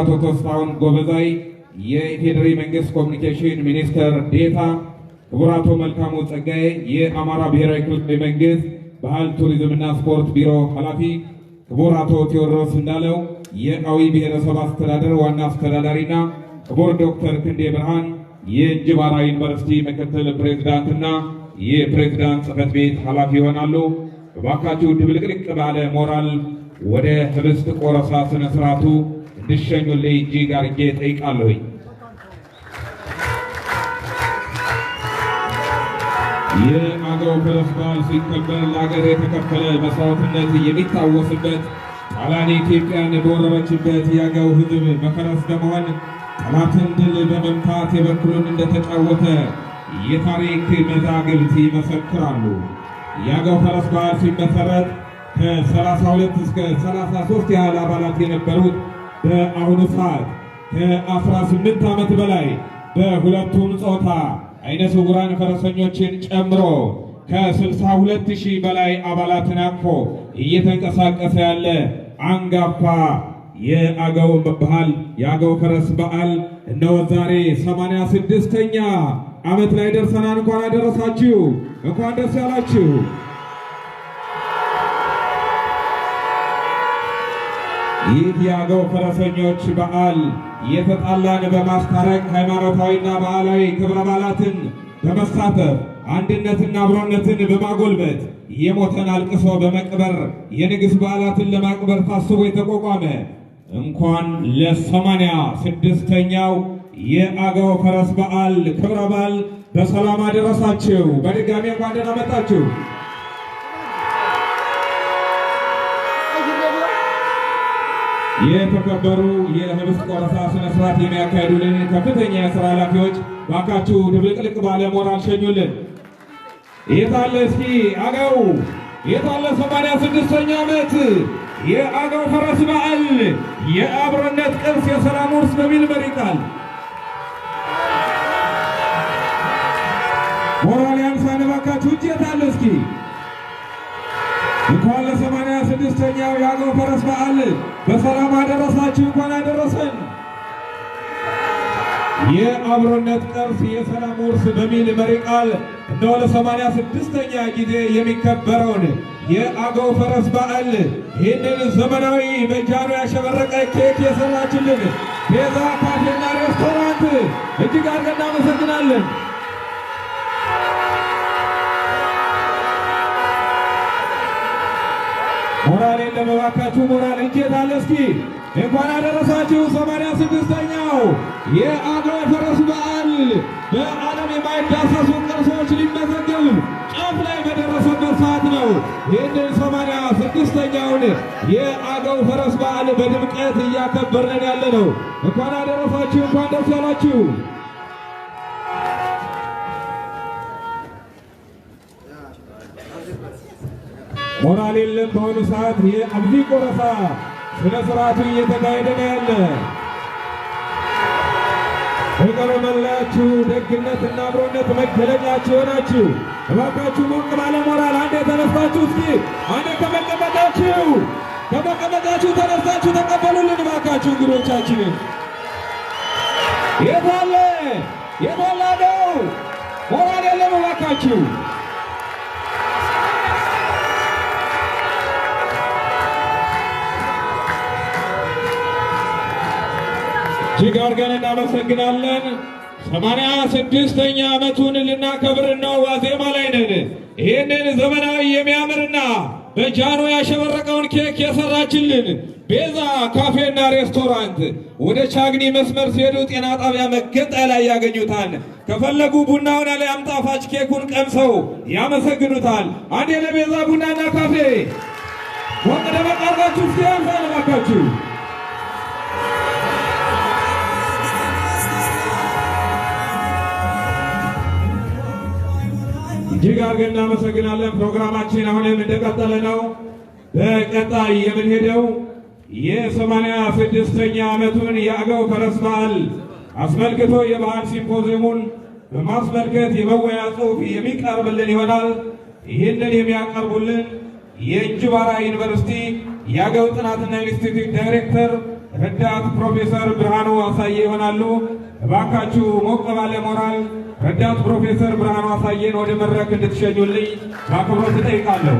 አቶ ተስፋውን ጎበዛይ የኢፌዴሪ መንግስት ኮሚኒኬሽን ሚኒስትር ዴታ፣ ክቡር አቶ መልካሙ ጸጋዬ የአማራ ብሔራዊ ክልላዊ መንግስት ባህል ቱሪዝምና ስፖርት ቢሮ ኃላፊ፣ ክቡር አቶ ቴዎድሮስ እንዳለው የአዊ ብሔረሰብ አስተዳደር ዋና አስተዳዳሪና ክቡር ዶክተር ክንዴ ብርሃን የእንጅባራ ዩኒቨርሲቲ ምክትል ፕሬዝዳንትና የፕሬዝዳንት ጽሕፈት ቤት ኃላፊ ይሆናሉ። እባካችሁ ድብልቅልቅ ባለ ሞራል ወደ ህብስት ቆረሳ ስነ ስርዓቱ እንድሸኙልኝ እጅግ አድርጌ ጠይቃለሁ። የአገው ፈረስ በዓል ሲከበር ለሀገር የተከፈለ መስዋዕትነት የሚታወስበት፣ ጣሊያን ኢትዮጵያን በወረረችበት የአገው ህዝብ በፈረስ በመሆን ጠላትን ድል በመምታት የበኩሉን እንደተጫወተ የታሪክ መዛግብት ይመሰክራሉ። የአገው ፈረስ በዓል ሲመሰረት ከ32 እስከ 33 ያህል አባላት የነበሩት በአሁኑ ሰዓት ከ18 ዓመት በላይ በሁለቱም ጾታ አይነ ስውራን ፈረሰኞችን ጨምሮ ከ62,000 በላይ አባላትን አቅፎ እየተንቀሳቀሰ ያለ አንጋፋ የአገው ባህል የአገው ፈረስ በዓል እነሆ ዛሬ 86ኛ ዓመት ላይ ደርሰናል። እንኳን አደረሳችሁ፣ እንኳን ደስ ያላችሁ። ይህ የአገው ፈረሰኞች በዓል የተጣላን በማስታረቅ ሃይማኖታዊና ባህላዊ ክብረ በዓላትን በመሳተፍ አንድነትና አብሮነትን በማጎልበት የሞተን አልቅሶ በመቅበር የንግስ በዓላትን ለማክበር ታስቦ የተቋቋመ እንኳን ለ86ኛው የአገው ፈረስ በዓል ክብረ በዓል በሰላም አደረሳችሁ። በድጋሚ እንኳን ደህና መጣችሁ። የተከበሩ የህብስት ቆረሳ ስነ ስርዓት የሚያካሂዱልን ከፍተኛ የሥራ ኃላፊዎች ባካችሁ ድብልቅልቅ ባለ ሞራል ሸኙልን። የታለ እስኪ አገው የታለ 86ኛ ዓመት የአገው ፈረስ በዓል የአብሮነት ቅርስ የሰላም ውርስ በሚል መሪ ቃል ሞራል ያንሳን ባካችሁ እጅ የታለ እስኪ እንኳን ለ86ኛው የአገው ፈረስ በዓል በሰላም አደረሳችሁ፣ እንኳን አደረሰን። የአብሮነት ቅርስ የሰላም ውርስ በሚል መሪ ቃል እንደው ለ86ኛ ጊዜ የሚከበረውን የአገው ፈረስ በዓል ይህንን ዘመናዊ በጃኖ ያሸበረቀ ኬክ የሰራችልን ቤዛ ካፌና ሬስቶራንት እጅግ አድርገን እናመሰግናለን። ሞራል የለም እባካችሁ፣ ሞራል እንዴት አለ እስኪ እንኳን አደረሳችሁ። 86ኛው የአገው ፈረስ በዓል በዓለም የማይዳሰሱ ቅርሶች ሊመዘገብ ጫፍ ላይ በደረሰበት ሰዓት ነው። ይህንን 86ኛውን የአገው ፈረስ በዓል በድምቀት እያከበርን ያለ ነው። እንኳን አደረሳችሁ፣ እንኳን ደስ ያላችሁ። ሞራል የለም። በአሁኑ ሰዓት የአብዚ ቆረሳ ስነ ስርዓቱ እየተካሄደ ነው ያለ። ፍቅር መለያችሁ፣ ደግነትና አብሮነት መገለጫችሁ ሆናችሁ እባካችሁ ሞቅ ባለ ሞራል አንዴ ተነስታችሁ እስኪ አንዴ ከመቀመጣችሁ ተነስታችሁ ተቀበሉልን እባካችሁ እንግዶቻችንን። የታለ ነው ሞራል የለም እባካችሁ። እጅግ አድርገን እናመሰግናለን። 86ኛ ዓመቱን ልናከብር ነው፣ ዋዜማ ላይ ነን። ይህንን ዘመናዊ የሚያምርና በጃኖ ያሸበረቀውን ኬክ የሰራችልን ቤዛ ካፌና ሬስቶራንት ወደ ቻግኒ መስመር ሲሄዱ ጤና ጣቢያ መገንጠያ ላይ ያገኙታል። ከፈለጉ ቡናውን አሊያም ጣፋጭ ኬኩን ቀምሰው ያመሰግኑታል። አንዴ ለቤዛ ቡናና ካፌ ወቅ ደመቅ አድርጋችሁ እስኪ ያንሳል እባካችሁ። እጅግ አድርገን እናመሰግናለን። ፕሮግራማችን አሁንም እንደቀጠለ ነው። በቀጣይ የምንሄደው የ86ኛ ዓመቱን የአገው ፈረስ በዓል አስመልክቶ የባህል ሲምፖዚየሙን በማስመልከት የመወያ ጽሑፍ የሚቀርብልን ይሆናል። ይህንን የሚያቀርቡልን የእንጅባራ ዩኒቨርሲቲ የአገው ጥናትና ኢንስቲትዩት ዳይሬክተር ረዳት ፕሮፌሰር ብርሃኑ አሳየ ይሆናሉ። እባካችሁ ሞቅ ባለ ሞራል ረዳት ፕሮፌሰር ብርሃኑ አሳየን ወደ መድረክ እንድትሸኙልኝ በአክብሮት እጠይቃለሁ።